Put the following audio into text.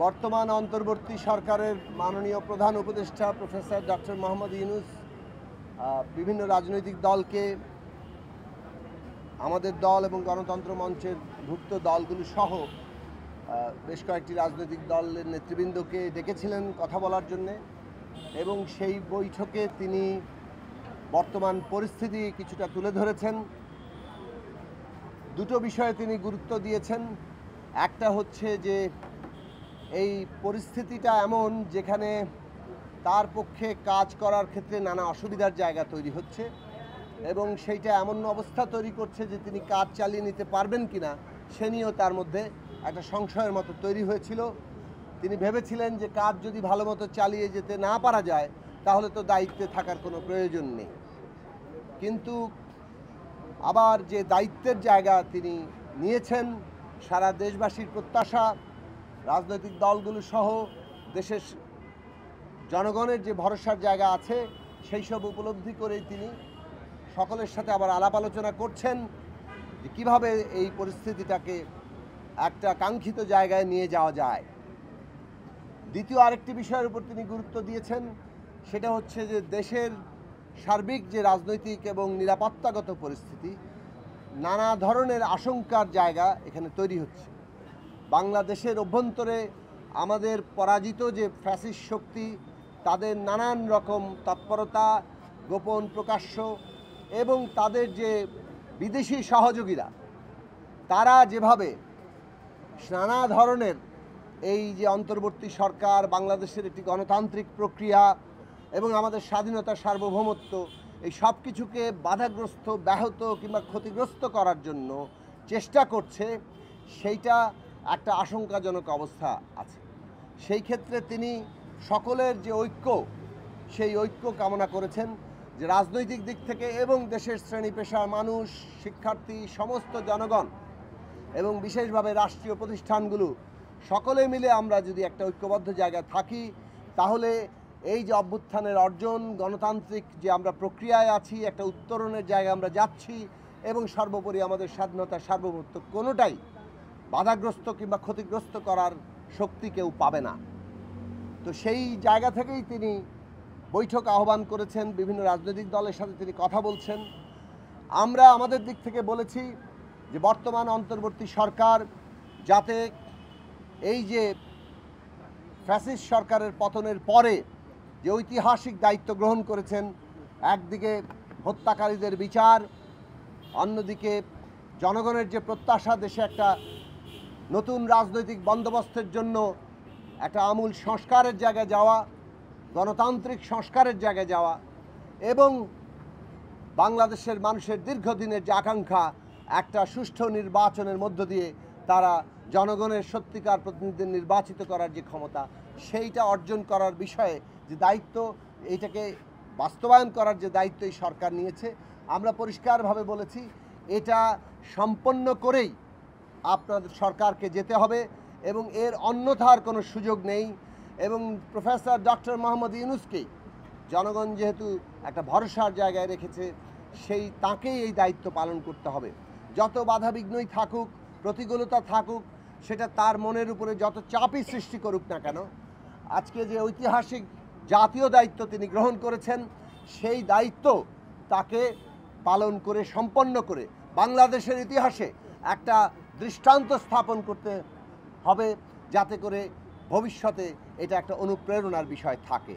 বর্তমান অন্তর্বর্তী সরকারের মাননীয় প্রধান উপদেষ্টা প্রফেসর ডক্টর মোহাম্মদ ইউনূস বিভিন্ন রাজনৈতিক দলকে, আমাদের দল এবং গণতন্ত্র মঞ্চের ভুক্ত দলগুলো সহ বেশ কয়েকটি রাজনৈতিক দলের নেতৃবৃন্দকে ডেকেছিলেন কথা বলার জন্যে, এবং সেই বৈঠকে তিনি বর্তমান পরিস্থিতি কিছুটা তুলে ধরেছেন। দুটো বিষয়ে তিনি গুরুত্ব দিয়েছেন। একটা হচ্ছে যে এই পরিস্থিতিটা এমন যেখানে তার পক্ষে কাজ করার ক্ষেত্রে নানা অসুবিধার জায়গা তৈরি হচ্ছে, এবং সেইটা এমন অবস্থা তৈরি করছে যে তিনি কাজ চালিয়ে নিতে পারবেন কিনা সে নিয়েও তার মধ্যে একটা সংশয়ের মতো তৈরি হয়েছিল। তিনি ভেবেছিলেন যে কাজ যদি ভালো মতো চালিয়ে যেতে না পারা যায় তাহলে তো দায়িত্বে থাকার কোনো প্রয়োজন নেই, কিন্তু আবার যে দায়িত্বের জায়গা তিনি নিয়েছেন, সারা দেশবাসীর প্রত্যাশা, রাজনৈতিক দলগুলো সহ দেশের জনগণের যে ভরসার জায়গা আছে, সেই সব উপলব্ধি করেই তিনি সকলের সাথে আবার আলাপ আলোচনা করছেন যে কীভাবে এই পরিস্থিতিটাকে একটা কাঙ্ক্ষিত জায়গায় নিয়ে যাওয়া যায়। দ্বিতীয় আরেকটি বিষয়ের উপর তিনি গুরুত্ব দিয়েছেন, সেটা হচ্ছে যে দেশের সার্বিক যে রাজনৈতিক এবং নিরাপত্তাগত পরিস্থিতি, নানা ধরনের আশঙ্কার জায়গা এখানে তৈরি হচ্ছে। বাংলাদেশের অভ্যন্তরে আমাদের পরাজিত যে ফ্যাসিস্ট শক্তি, তাদের নানান রকম তৎপরতা, গোপন প্রকাশ্য, এবং তাদের যে বিদেশি সহযোগীরা, তারা যেভাবে নানা ধরনের এই যে অন্তর্বর্তী সরকার, বাংলাদেশের একটি গণতান্ত্রিক প্রক্রিয়া এবং আমাদের স্বাধীনতা, সার্বভৌমত্ব, এই সব কিছুকে বাধাগ্রস্ত, ব্যাহত কিংবা ক্ষতিগ্রস্ত করার জন্য চেষ্টা করছে, সেইটা একটা আশঙ্কাজনক অবস্থা আছে। সেই ক্ষেত্রে তিনি সকলের যে ঐক্য, সেই ঐক্য কামনা করেছেন, যে রাজনৈতিক দিক থেকে এবং দেশের শ্রেণী পেশার মানুষ, শিক্ষার্থী, সমস্ত জনগণ এবং বিশেষভাবে রাষ্ট্রীয় প্রতিষ্ঠানগুলো সকলে মিলে আমরা যদি একটা ঐক্যবদ্ধ জায়গায় থাকি, তাহলে এই যে অভ্যুত্থানের অর্জন, গণতান্ত্রিক যে আমরা প্রক্রিয়ায় আছি, একটা উত্তরণের জায়গায় আমরা যাচ্ছি, এবং সর্বোপরি আমাদের স্বাধীনতা, সার্বভৌমত্ব কোনোটাই বাধাগ্রস্ত কিংবা ক্ষতিগ্রস্ত করার শক্তি কেউ পাবে না। তো সেই জায়গা থেকেই তিনি বৈঠক আহ্বান করেছেন, বিভিন্ন রাজনৈতিক দলের সাথে তিনি কথা বলছেন। আমরা আমাদের দিক থেকে বলেছি যে বর্তমান অন্তর্বর্তী সরকার যাতে এই যে ফ্যাসিস্ট সরকারের পতনের পরে যে ঐতিহাসিক দায়িত্ব গ্রহণ করেছেন, একদিকে হত্যাকারীদের বিচার, অন্যদিকে জনগণের যে প্রত্যাশা, দেশে একটা নতুন রাজনৈতিক বন্দোবস্তের জন্য একটা আমূল সংস্কারের জায়গায় যাওয়া, গণতান্ত্রিক সংস্কারের জায়গায় যাওয়া, এবং বাংলাদেশের মানুষের দীর্ঘদিনের যে আকাঙ্ক্ষা, একটা সুষ্ঠু নির্বাচনের মধ্য দিয়ে তারা জনগণের সত্যিকার প্রতিনিধিদের নির্বাচিত করার যে ক্ষমতা, সেইটা অর্জন করার বিষয়ে যে দায়িত্ব, এইটাকে বাস্তবায়ন করার যে দায়িত্ব এই সরকার নিয়েছে, আমরা পরিষ্কারভাবে বলেছি এটা সম্পন্ন করেই আপনাদের সরকারকে যেতে হবে, এবং এর অন্যথার কোনো সুযোগ নেই। এবং প্রফেসর ডক্টর মোহাম্মদ ইউনূসকেই জনগণ যেহেতু একটা ভরসার জায়গায় রেখেছে, সেই তাকেই এই দায়িত্ব পালন করতে হবে। যত বাধাবিঘ্নই থাকুক, প্রতিকূলতা থাকুক, সেটা তার মনের উপরে যত চাপই সৃষ্টি করুক না কেন, আজকে যে ঐতিহাসিক জাতীয় দায়িত্ব তিনি গ্রহণ করেছেন, সেই দায়িত্ব তাকে পালন করে, সম্পন্ন করে বাংলাদেশের ইতিহাসে একটা দৃষ্টান্ত স্থাপন করতে হবে, যাতে করে ভবিষ্যতে এটা একটা অনুপ্রেরণার বিষয় থাকে।